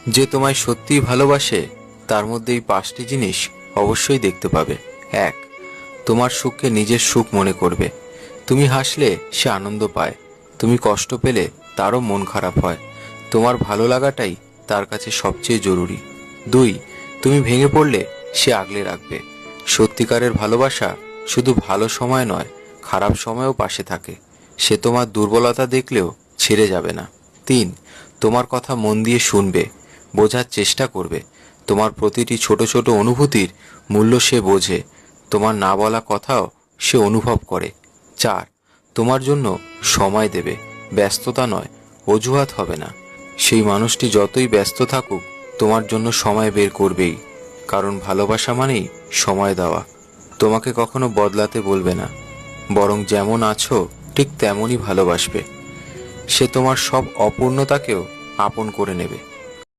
যে তোমায় সত্যিই ভালোবাসে তার মধ্যে এই 5টি জিনিস অবশ্যই দেখতে পাবে। 1, তোমার সুখকে নিজের সুখ মনে করবে। তুমি হাসলে সে আনন্দ পায়, তুমি কষ্ট পেলে তারও মন খারাপ হয়। তোমার ভালো লাগাটাই তার কাছে সবচেয়ে জরুরি। 2, তুমি ভেঙে পড়লে সে আগলে রাখবে। সত্যিকারের ভালোবাসা শুধু ভালো সময় নয়, খারাপ সময়েও পাশে থাকে। সে তোমার দুর্বলতা দেখলেও ছেড়ে যাবে না। 3, তোমার কথা মন দিয়ে শুনবে, বোঝার চেষ্টা করবে। তোমার প্রতিটি ছোট ছোট অনুভূতির মূল্য সে বোঝে, তোমার না বলা কথাও সে অনুভব করে। 4, তোমার জন্য সময় দেবে, ব্যস্ততা নয়, অজুহাত হবে না। সেই মানুষটি যতই ব্যস্ত থাকুক তোমার জন্য সময় বের করবেই, কারণ ভালোবাসা মানেই সময় দেওয়া। তোমাকে কখনো বদলাতে বলবে না, বরং যেমন আছো ঠিক তেমনই ভালোবাসবে। সে তোমার সব অপূর্ণতাকেও আপন করে নেবে।